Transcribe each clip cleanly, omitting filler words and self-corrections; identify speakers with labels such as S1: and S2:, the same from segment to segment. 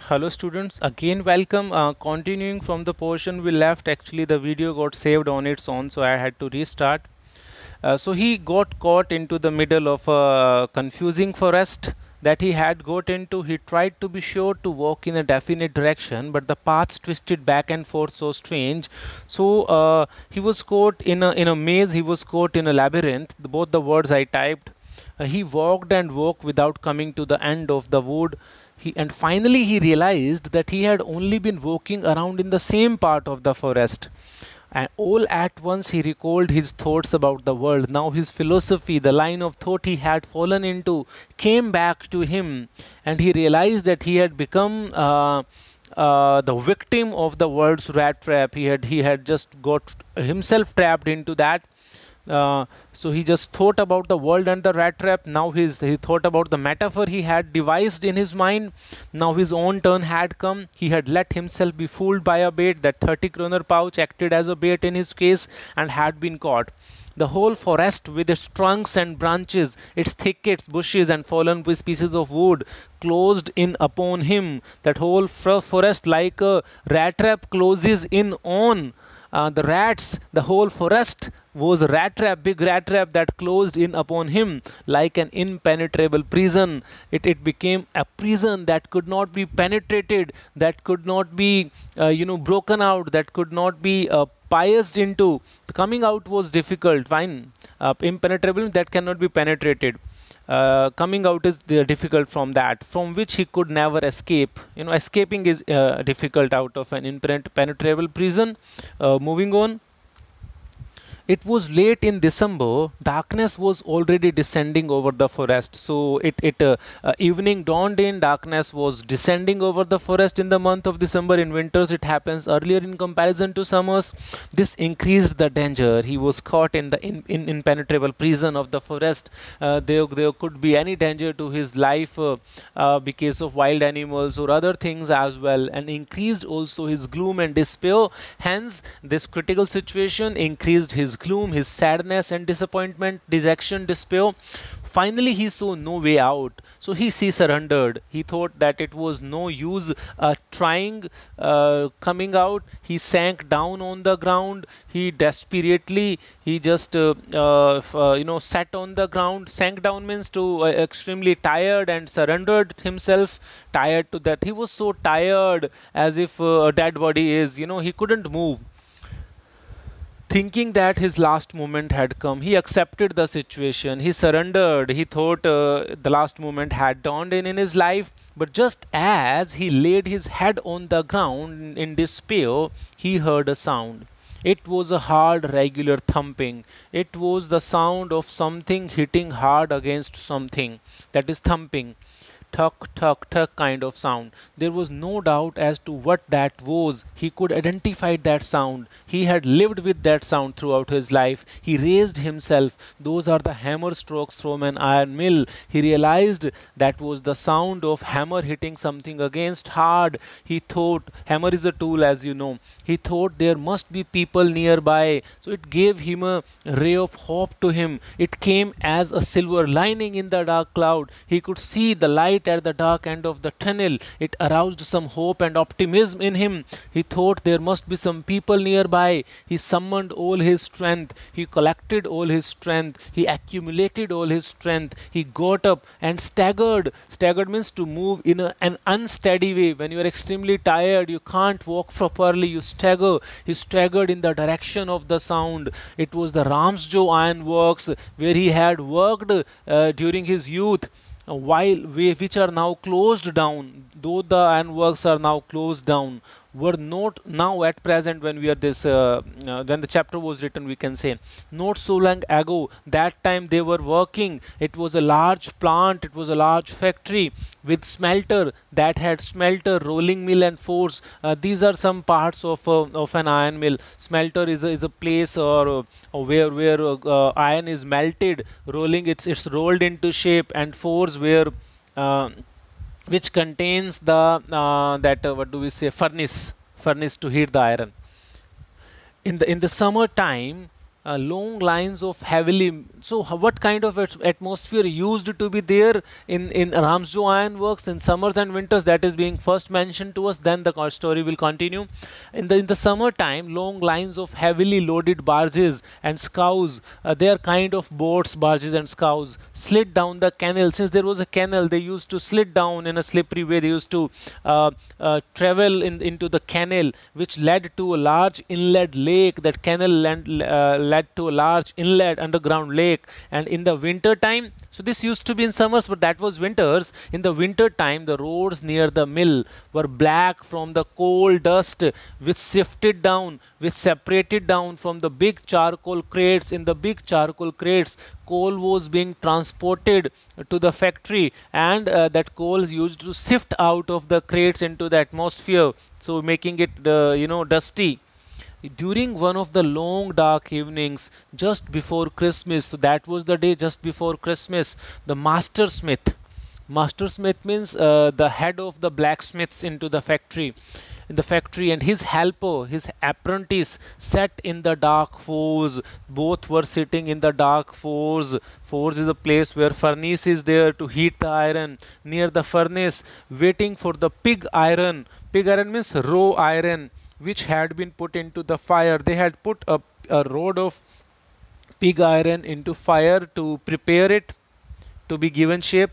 S1: Hello students, again welcome. Continuing from the portion we left, actually the video got saved on its own, so I had to restart. So he got caught into the middle of a confusing forest that he had got into. He tried to be sure to walk in a definite direction, but the paths twisted back and forth so strange. So he was caught in a maze. He was caught in a labyrinth. Both the words I typed. He walked and walked without coming to the end of the wood. And finally he realized that he had only been walking around in the same part of the forest. And all at once he recalled his thoughts about the world. Now his philosophy, the line of thought he had fallen into, came back to him, and he realized that he had become the victim of the world's rat trap. He had just got himself trapped into that. So he just thought about the world and the rat trap. Now he thought about the metaphor he had devised in his mind. Now his own turn had come. He had let himself be fooled by a bait. That 30 kroner pouch acted as a bait in his case and had been caught. The whole forest, with its trunks and branches, its thickets, bushes, and fallen pieces of wood, closed in upon him. That whole forest, like a rat trap, closes in on the rats. The whole forest was a rat trap, big rat trap that closed in upon him like an impenetrable prison. It became a prison that could not be penetrated, that could not be broken out, that could not be pierced into. Coming out was difficult. Fine, impenetrable, that cannot be penetrated. Coming out is difficult from that, from which he could never escape. Escaping is difficult out of an impenetrable prison. Moving on. It was late in December. Darkness was already descending over the forest. So evening dawned in. Darkness was descending over the forest in the month of December. In winters, it happens earlier in comparison to summers. This increased the danger. He was caught in the impenetrable prison of the forest. There could be any danger to his life because of wild animals or other things as well, and increased also his gloom and despair. Hence, this critical situation increased his gloom, his sadness and disappointment, dejection, despair. Finally, he saw no way out. So he surrendered. He thought that it was no use trying coming out. He sank down on the ground. He desperately, he just sat on the ground. Sank down means to extremely tired, and surrendered himself. Tired to that. He was so tired, as if a dead body is. He couldn't move. Thinking that his last moment had come, he accepted the situation. He surrendered. He thought the last moment had dawned in his life. But just as he laid his head on the ground in despair, he heard a sound. It was a hard, regular thumping. It was the sound of something hitting hard against something. That is thumping. Tuck, tuck, tuck kind of sound. There was no doubt as to what that was. He could identify that sound. He had lived with that sound throughout his life. He raised himself. Those are the hammer strokes from an iron mill. He realized that was the sound of hammer hitting something against hard. He thought, hammer is a tool, as you know. He thought there must be people nearby. So it gave him a ray of hope to him. It came as a silver lining in the dark cloud. He could see the light at the dark end of the tunnel. It aroused some hope and optimism in him. He thought there must be some people nearby. He summoned all his strength. He collected all his strength. He accumulated all his strength. He got up and staggered. Staggered means to move in an unsteady way. When you are extremely tired, you can't walk properly, you stagger. He staggered in the direction of the sound. It was the Ramsjo Iron Works, where he had worked during his youth, which are now closed down. Though the ironworks are now closed down, were not now at present, when we are when the chapter was written, we can say, not so long ago. That time they were working. It was a large plant. It was a large factory with smelter that had smelter, rolling mill, and forge. These are some parts of an iron mill. Smelter is a place where iron is melted. Rolling, it's rolled into shape, and forge where which contains the what do we say, furnace to heat the iron. In the summer time, long lines of heavily. So what kind of atmosphere used to be there in Ramsjo Iron Works in summers and winters? That is being first mentioned to us. Then the story will continue. In the summertime, long lines of heavily loaded barges and scows, they are kind of boats, barges and scows, slid down the canal. Since there was a canal, they used to slid down in a slippery way. They used to travel into the canal, which led to a large inlet lake. That canal led to a large inlet underground lake. And in the winter time, so this used to be in summers, but that was winters. In the winter time, the roads near the mill were black from the coal dust which sifted down, which separated down from the big charcoal crates. In the big charcoal crates, coal was being transported to the factory, and that coal used to sift out of the crates into the atmosphere, so making it dusty. During one of the long dark evenings just before Christmas, so that was the day just before Christmas, the master smith means the head of the blacksmiths in the factory, and his helper, his apprentice, sat in the dark forge. Both were sitting in the dark forge. Forge is a place where furnace is there to heat the iron. Near the furnace, waiting for the pig iron. Pig iron means raw iron, which had been put into the fire. They had put a rod of pig iron into fire to prepare it to be given shape,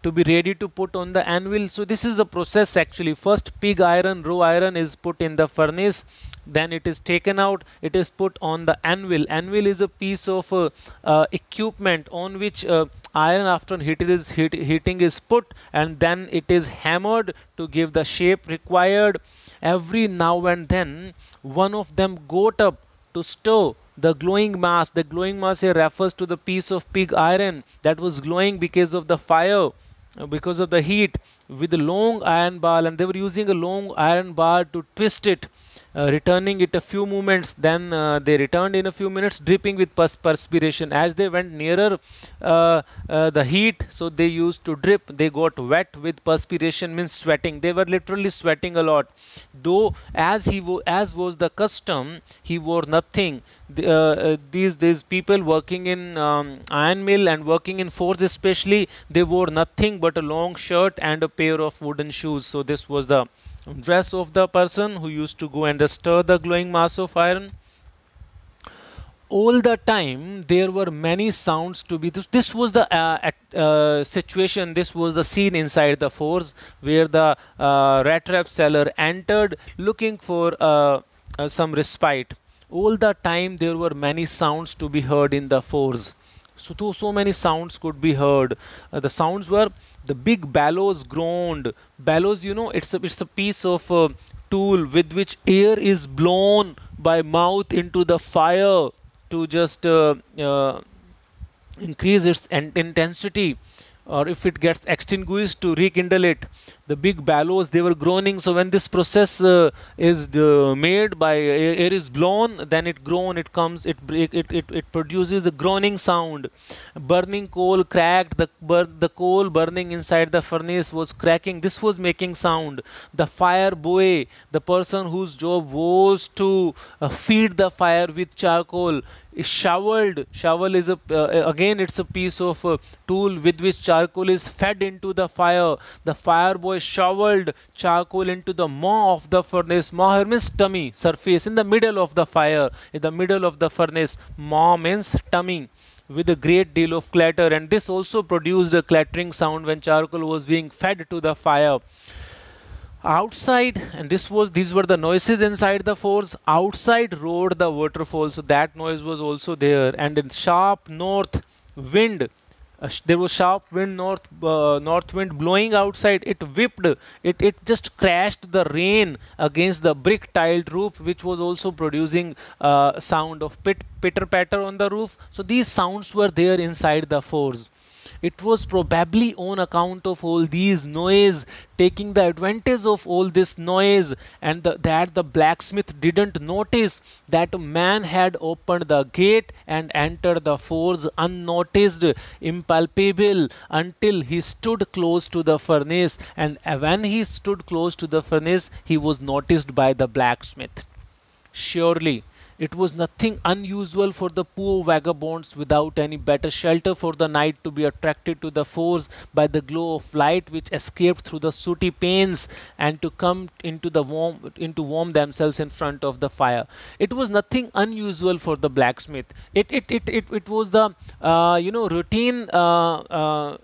S1: to be ready to put on the anvil. So this is the process actually. First, pig iron, raw iron is put in the furnace, then it is taken out, it is put on the anvil. Anvil is a piece of equipment on which iron after heating is put, and then it is hammered to give the shape required. Every now and then, one of them got up to stir the glowing mass. The glowing mass here refers to the piece of pig iron that was glowing because of the fire, because of the heat, with a long iron bar, and they were using a long iron bar to twist it, returning it a few moments. Then they returned in a few minutes, dripping with perspiration. As they went nearer the heat, so they used to drip. They got wet with perspiration, means sweating. They were literally sweating a lot. Though as was the custom, he wore nothing. These people working in iron mill and working in forge especially, they wore nothing but a long shirt and a pair of wooden shoes. So this was the dress of the person who used to go and stir the glowing mass of iron. All the time there were many sounds to be. This was the situation, this was the scene inside the forge, where the rat trap seller entered looking for some respite. All the time there were many sounds to be heard in the forge. So many sounds could be heard. The sounds were: the big bellows groaned. Bellows, it's a piece of tool with which air is blown by mouth into the fire to just increase its intensity, or if it gets extinguished, to rekindle it. The big bellows, they were groaning. So when this process is made by air is blown, then it produces a groaning sound. Burning coal cracked. The coal burning inside the furnace was cracking. This was making sound. The fire boy, the person whose job was to feed the fire with charcoal, is shoveled. Shovel is again, it's a piece of tool with which charcoal is fed into the fire. The fire boy shoveled charcoal into the maw of the furnace. Maw here means tummy, surface, in the middle of the fire, in the middle of the furnace. Maw means tummy, with a great deal of clatter, and this also produced a clattering sound when charcoal was being fed to the fire. Outside, and these were the noises inside the forge. Outside roared the waterfall, so that noise was also there. And in sharp north wind, there was sharp wind, north wind blowing outside. It whipped, it just crashed the rain against the brick tiled roof, which was also producing sound of pitter patter on the roof. So these sounds were there inside the forge. It was probably on account of all these noise, taking the advantage of all this noise, and that the blacksmith didn't notice that a man had opened the gate and entered the forge unnoticed, impalpable, until he stood close to the furnace. And when he stood close to the furnace, he was noticed by the blacksmith. Surely It was nothing unusual for the poor vagabonds without any better shelter for the night to be attracted to the forge by the glow of light which escaped through the sooty panes and to come into the warm themselves in front of the fire. It was nothing unusual for the blacksmith. It was the routine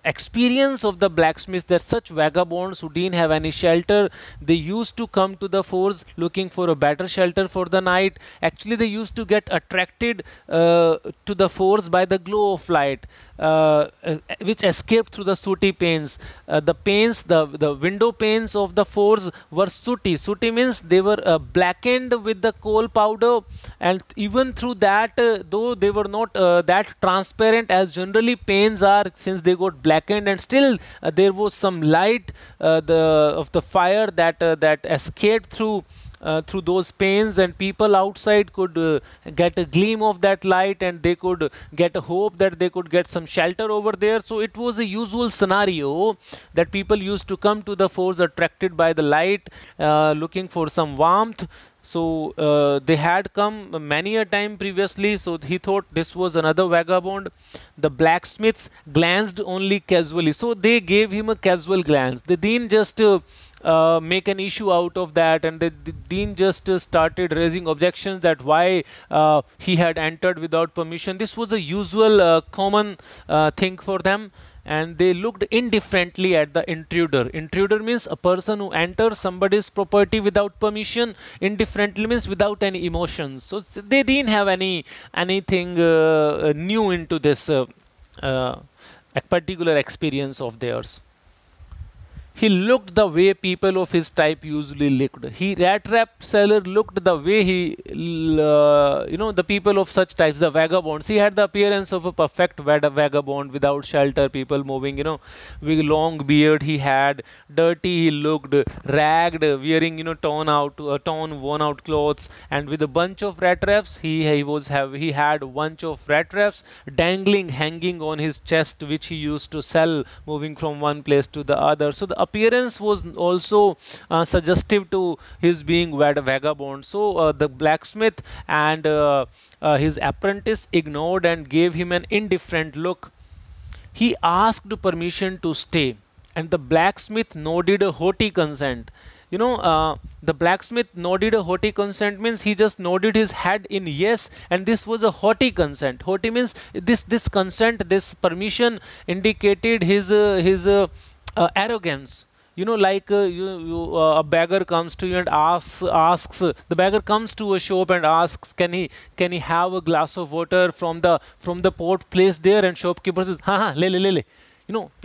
S1: experience of the blacksmith that such vagabonds who didn't have any shelter, they used to come to the forge looking for a better shelter for the night. Actually, they used to get attracted to the forge by the glow of light which escaped through the sooty panes. The window panes of the forge were sooty. Sooty means they were blackened with the coal powder, and even through that, though they were not that transparent as generally panes are, since they got blackened, and still there was some light of the fire that escaped through those panes, and people outside could get a gleam of that light, and they could get a hope that they could get some shelter over there. So it was a usual scenario that people used to come to the forge attracted by the light, looking for some warmth. So they had come many a time previously, so he thought this was another vagabond. The blacksmiths glanced only casually, so they gave him a casual glance. They didn't just make an issue out of that, and they didn't just started raising objections that why he had entered without permission. This was a usual common thing for them, and they looked indifferently at the intruder. Intruder means a person who enters somebody's property without permission. Indifferently means without any emotions. So they didn't have anything new into this a particular experience of theirs. He looked the way people of his type usually looked. Rat trap seller looked the way the people of such types, the vagabonds. He had the appearance of a perfect vagabond without shelter, people moving, with long beard he had, dirty he looked, ragged, wearing, torn, worn out clothes, and with a bunch of rat traps. He had a bunch of rat traps hanging on his chest, which he used to sell, moving from one place to the other. So the appearance was also suggestive to his being vagabond. So the blacksmith and his apprentice ignored and gave him an indifferent look. He asked permission to stay, and the blacksmith nodded a haughty consent. The blacksmith nodded a haughty consent means he just nodded his head in yes, and this was a haughty consent. Haughty means this consent, this permission indicated his arrogance. A beggar comes to you and asks the beggar comes to a shop and asks, can he have a glass of water from the pot placed there, and shopkeeper says, ha, le.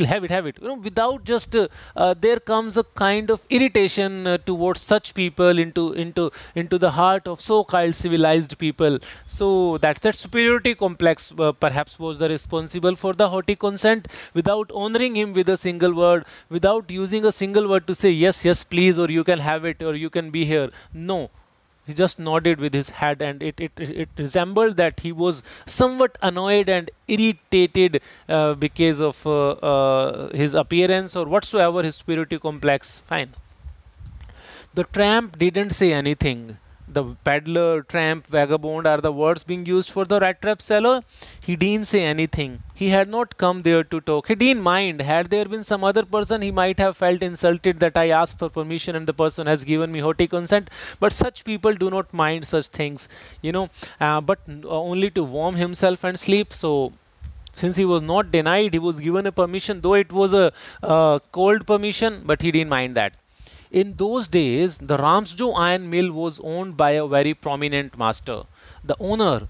S1: Have it. Without just there comes a kind of irritation towards such people into the heart of so-called civilized people. So that superiority complex perhaps was the responsible for the haughty consent. Without honoring him with a single word, without using a single word to say yes please, or you can have it, or you can be here. No. He just nodded with his head, and it resembled that he was somewhat annoyed and irritated because of his appearance or whatsoever his superiority complex. Fine. The tramp didn't say anything. The peddler, tramp, vagabond are the words being used for the rat trap seller. He didn't say anything. He had not come there to talk. He didn't mind. Had there been some other person, he might have felt insulted that I asked for permission and the person has given me haughty consent. But such people do not mind such things, but only to warm himself and sleep. So since he was not denied, he was given a permission, though it was a cold permission, but he didn't mind that. In those days, the Ramsjo iron mill was owned by a very prominent master. The owner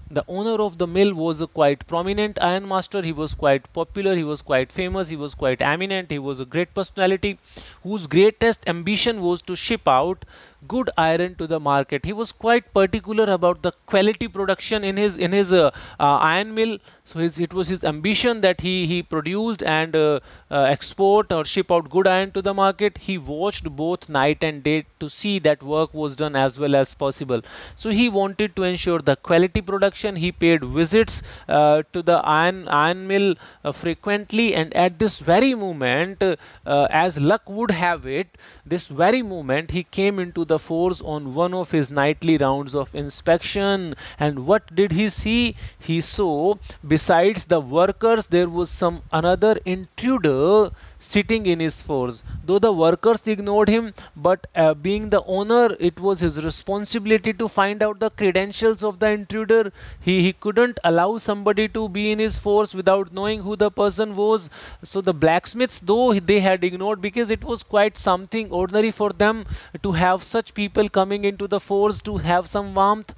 S1: of the mill was a quite prominent iron master. He was quite popular, he was quite famous, he was quite eminent, he was a great personality whose greatest ambition was to ship out good iron to the market. He was quite particular about the quality production in his iron mill. So it was his ambition that he produced and export or ship out good iron to the market. He watched both night and day to see that work was done as well as possible. So he wanted to ensure the quality production. He paid visits to the iron mill frequently, and at this very moment, as luck would have it, this very moment he came into the force on one of his nightly rounds of inspection. And what did he see? He saw, besides the workers, there was some another intruder sitting in his force. Though the workers ignored him, but being the owner, it was his responsibility to find out the credentials of the intruder. He couldn't allow somebody to be in his force without knowing who the person was. So the blacksmiths, though they had ignored, because it was quite something ordinary for them to have such people coming into the force to have some warmth,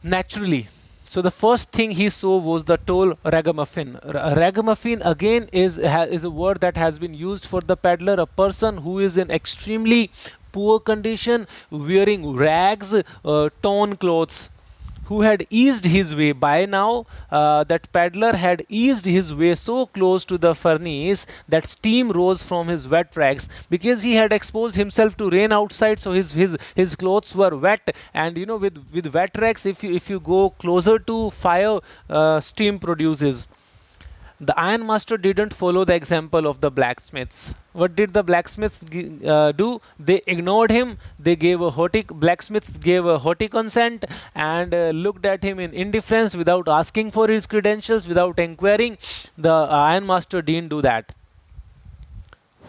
S1: naturally. So the first thing he saw was the tall ragamuffin. Ragamuffin again is a word that has been used for the peddler, a person who is in extremely poor condition, wearing rags, torn clothes, who had eased his way. By now, that peddler had eased his way so close to the furnace that steam rose from his wet rags, because he had exposed himself to rain outside, so his clothes were wet. And you know, with wet rags, if you go closer to fire, steam produces. The ironmaster didn't follow the example of the blacksmiths. What did the blacksmiths do? They ignored him. They gave a blacksmiths gave a haughty consent, and looked at him in indifference without asking for his credentials, without inquiring. The ironmaster didn't do that.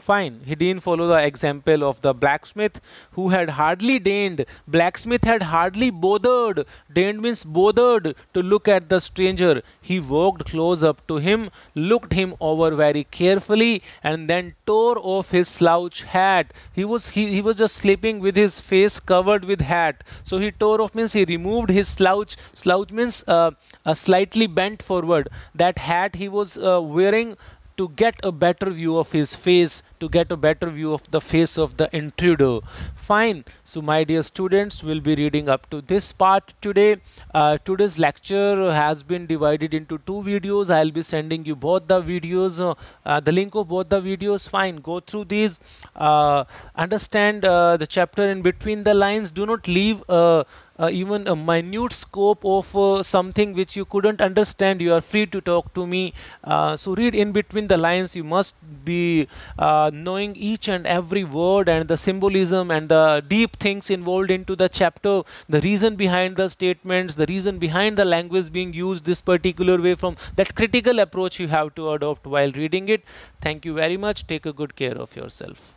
S1: Fine, he didn't follow the example of the blacksmith, who had hardly deigned. Blacksmith had hardly bothered. Deigned means bothered to look at the stranger. He walked close up to him, looked him over very carefully, and then tore off his slouch hat. He was just sleeping with his face covered with hat. So he tore off means he removed his slouch. Slouch means a slightly bent forward. That hat he was wearing to get a better view of his face, to get a better view of the face of the intruder. Fine. So my dear students, we'll be reading up to this part today. Today's lecture has been divided into two videos. I'll be sending you both the videos, the link of both the videos. Fine, go through these, understand the chapter in between the lines. Do not leave even a minute scope of something which you couldn't understand. You are free to talk to me. So read in between the lines. You must be knowing each and every word and the symbolism and the deep things involved into the chapter, the reason behind the statements, the reason behind the language being used this particular way. From that critical approach you have to adopt while reading it. Thank you very much. Take a good care of yourself.